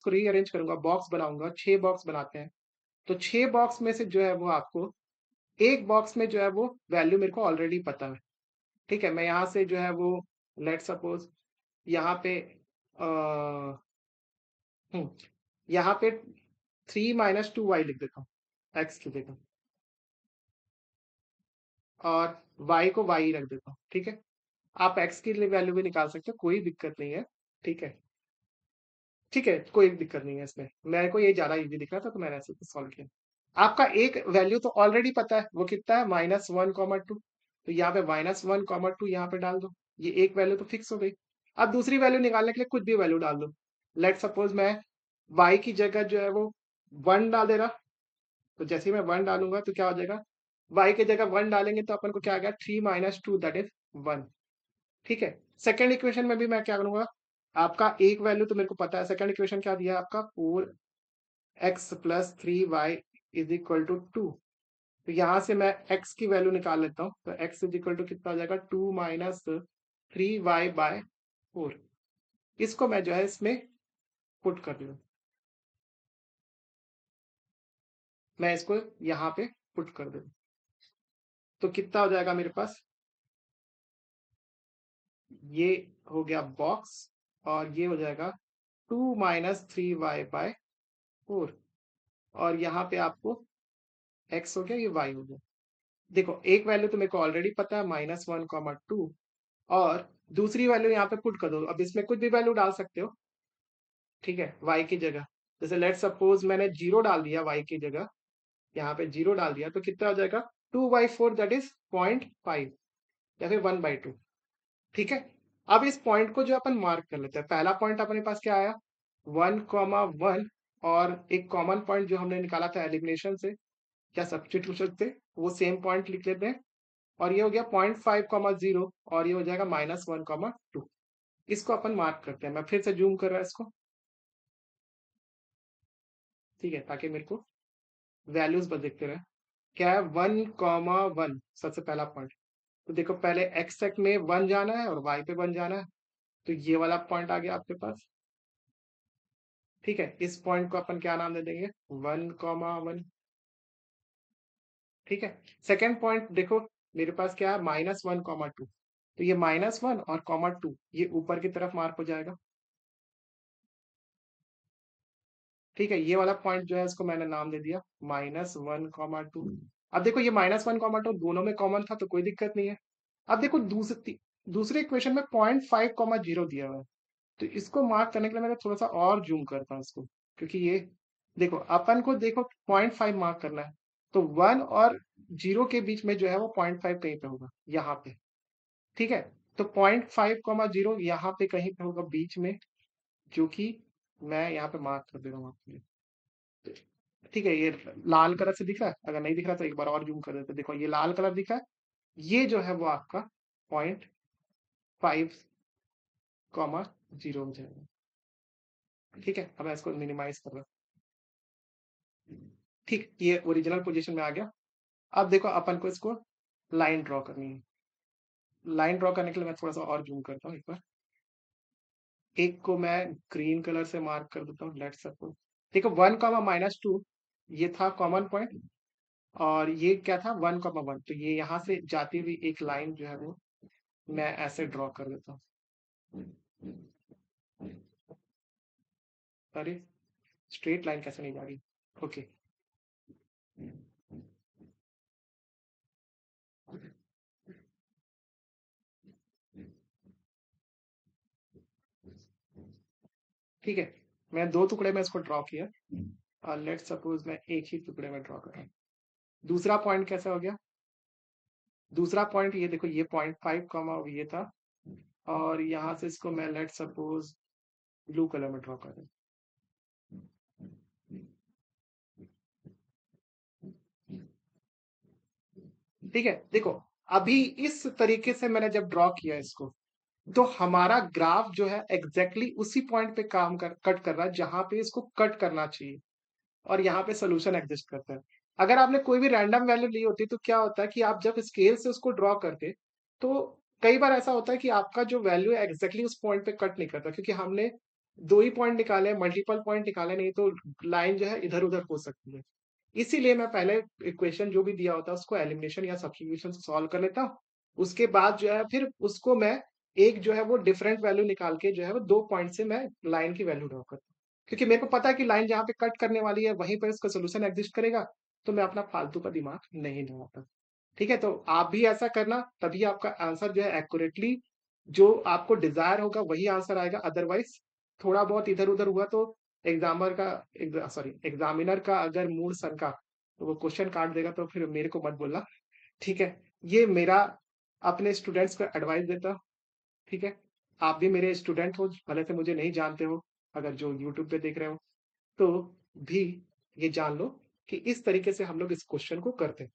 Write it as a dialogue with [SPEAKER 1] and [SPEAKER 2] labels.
[SPEAKER 1] इसको रीअरेंज करूंगा, बॉक्स बनाऊंगा, 6 बॉक्स बनाते हैं। तो 6 बॉक्स में से जो है वो आपको एक बॉक्स में जो है वो वैल्यू मेरे को ऑलरेडी पता है। ठीक है, मैं यहाँ से जो है वो लेट सपोज यहाँ पे हम्म यहाँ पे 3 - 2y लिख देता हूँ एक्स की जगह, और y को y रख देता हूँ। ठीक है, आप x की वैल्यू भी निकाल सकते हो, कोई दिक्कत नहीं है। ठीक है, ठीक है, कोई दिक्कत नहीं है इसमें, मेरे को ये ज्यादा इजी दिख रहा था तो मैंने ऐसे सॉल्व किया। आपका एक वैल्यू तो ऑलरेडी पता है, वो कितना है, -1, 2। तो यहाँ पे -1, 2 यहाँ पे डाल दो, ये एक वैल्यू तो फिक्स हो गई। अब दूसरी वैल्यू निकालने के लिए कुछ भी वैल्यू डाल दो। लेट सपोज मैं y की जगह जो है वो 1 डाल दे रहा। तो जैसे ही मैं 1 डालूंगा तो क्या हो जाएगा, y की जगह 1 डालेंगे तो अपन को क्या आ गया, 3 - 2 दैट इज 1। ठीक है, सेकेंड इक्वेशन में भी मैं क्या करूंगा, आपका एक वैल्यू तो मेरे को पता है, सेकेंड इक्वेशन क्या दिया है आपका, 4x + 3y = 2। तो यहाँ से मैं x की वैल्यू निकाल लेता हूँ, तो x = कितना हो जाएगा, 2 - 3y/4। इसको मैं जो है इसमें पुट कर दूँ, मैं इसको यहाँ पे पुट कर दूँ, तो कितना हो जाएगा मेरे पास, ये हो गया बॉक्स, और ये हो जाएगा 2 - 3y/4। और यहाँ पे आपको x हो गया, ये y हो गया। देखो एक वैल्यू तो मेरे को ऑलरेडी पता है, -1, 2, और दूसरी वैल्यू यहाँ पे पुट कर दो। अब इसमें कुछ भी वैल्यू डाल सकते हो। ठीक है, y की जगह, जैसे लेट सपोज मैंने 0 डाल दिया y की जगह, यहाँ पे 0 डाल दिया तो कितना हो जाएगा, 2/4 दैट इज 0.5, या फिर 1/2। ठीक है, अब इस पॉइंट को जो अपन मार्क कर लेते हैं, पहला पॉइंट अपने पास क्या आया, 1, 1, और एक कॉमन पॉइंट जो हमने निकाला था एलिमिनेशन से या सब्स्टिट्यूशन से, वो सेम पॉइंट लिख लेते हैं। और ये हो गया 0.5, 0, और ये हो जाएगा -1, 2। इसको अपन मार्क करते हैं, मैं फिर से जूम कर रहा है इसको। ठीक है, ताकि मेरे को वैल्यूज बस देखते रहे। क्या है, 1, 1 सबसे पहला पॉइंट। तो देखो पहले एक्स एक्स में 1 जाना है और वाई पे 1 जाना है, तो ये वाला पॉइंट आ गया आपके पास। ठीक है, इस पॉइंट को अपन क्या नाम दे देंगे, 1, 1। ठीक है, सेकेंड पॉइंट देखो मेरे पास क्या है, -1, 2। तो ये -1 और -2 ये ऊपर की तरफ मार्क हो जाएगा। ठीक है, ये वाला पॉइंट जो है इसको मैंने नाम दे दिया -1, 2। अब देखो ये -1, 2 दोनों में कॉमन था तो कोई दिक्कत नहीं है। अब देखो दूसरे इक्वेशन में 0.5, 0 दिया हुआ है, तो इसको मार्क करने के लिए मैं थोड़ा सा और जूम करता हूँ इसको, क्योंकि ये देखो अपन को देखो 0.5 मार्क करना है, तो 1 और 0 के बीच में जो है वो 0.5 कहीं पे होगा, यहाँ पे। ठीक है, तो 0.5, 0 यहाँ पे कहीं पे होगा बीच में, जो कि मैं यहाँ पे मार्क कर दे रहा हूँ आपके लिए। ठीक है, ये लाल कलर से दिख रहा है, अगर नहीं दिख रहा तो एक बार और जूम कर देते हैं। देखो ये लाल कलर दिख रहा है, ये जो है वो आपका 0.5, 0 हो जाएगा। ठीक है, अब मैं इसको मिनिमाइज कर रहा हूँ। ठीक, ये ओरिजिनल पोजीशन में आ गया। अब देखो अपन को इसको लाइन ड्रॉ करनी है। लाइन ड्रॉ करने के लिए मैं थोड़ा सा और जूम करता हूँ एक बार। एक को मैं ग्रीन कलर से मार्क कर देता हूँ, लेट्स सपोज देखो 1, -2 ये था कॉमन पॉइंट, और ये क्या था, 1, 1। तो ये यहाँ से जाती हुई एक लाइन जो है वो मैं ऐसे ड्रॉ कर देता हूँ। अरे स्ट्रेट लाइन कैसे नहीं जा रही, ओके। ठीक है, मैं 2 टुकड़े में इसको ड्रॉ किया, और लेट सपोज मैं एक ही टुकड़े में ड्रॉ कर रहा हूँ। दूसरा पॉइंट कैसा हो गया, दूसरा पॉइंट ये देखो, ये 0.5, ये था, और यहाँ से इसको मैं लेट सपोज ब्लू कलर में ड्रॉ कर रहा हूँ। ठीक है, देखो अभी इस तरीके से मैंने जब ड्रॉ किया इसको, तो हमारा ग्राफ जो है एग्जैक्टली exactly उसी पॉइंट पे काम कर कट कर रहा है जहां पे इसको कट करना चाहिए, और यहाँ पे सोल्यूशन एग्जिस्ट करता है। अगर आपने कोई भी रैंडम वैल्यू ली होती तो क्या होता है कि आप जब स्केल से उसको ड्रॉ करते, तो कई बार ऐसा होता है कि आपका जो वैल्यू है एग्जैक्टली उस पॉइंट पे कट नहीं करता, क्योंकि हमने 2 ही पॉइंट निकाले, मल्टीपल पॉइंट निकाले, नहीं तो लाइन जो है इधर-उधर हो सकती है। इसीलिए मैं पहले इक्वेशन जो भी दिया होता है उसको एलिमिनेशन या सब्स्टिट्यूशन से सॉल्व कर लेता हूँ। उसके बाद जो है फिर उसको मैं एक जो है वो डिफरेंट वैल्यू निकाल के जो है वो 2 पॉइंट से मैं लाइन की वैल्यू ड्रॉ करता हूँ। क्योंकि मेरे को पता है कि लाइन जहाँ पे कट करने वाली है वहीं पे इसका सॉल्यूशन एग्जिस्ट करेगा, तो मैं अपना फालतू का दिमाग नहीं लगाता। ठीक है? तो आप भी ऐसा करना, तभी आपका आंसर जो है एक्यूरेटली जो आपको डिज़ायर होगा वही आंसर आएगा, अदरवाइज़ थोड़ा बहुत इधर-उधर हुआ तो एग्ज़ामिनर का अगर मूड सनका, तो वो क्वेश्चन काट देगा, तो फिर मेरे को मत बोलना, ठीक है? ये मेरा अपने स्टूडेंट्स को एडवाइस देता हूँ, ठीक है? आप भी मेरे स्टूडेंट हो, भले से मुझे नहीं जानते हो, अगर जो यूट्यूब पे देख रहे हो, तो भी ये जान लो कि इस तरीके से हम लोग इस क्वेश्चन को करते हैं।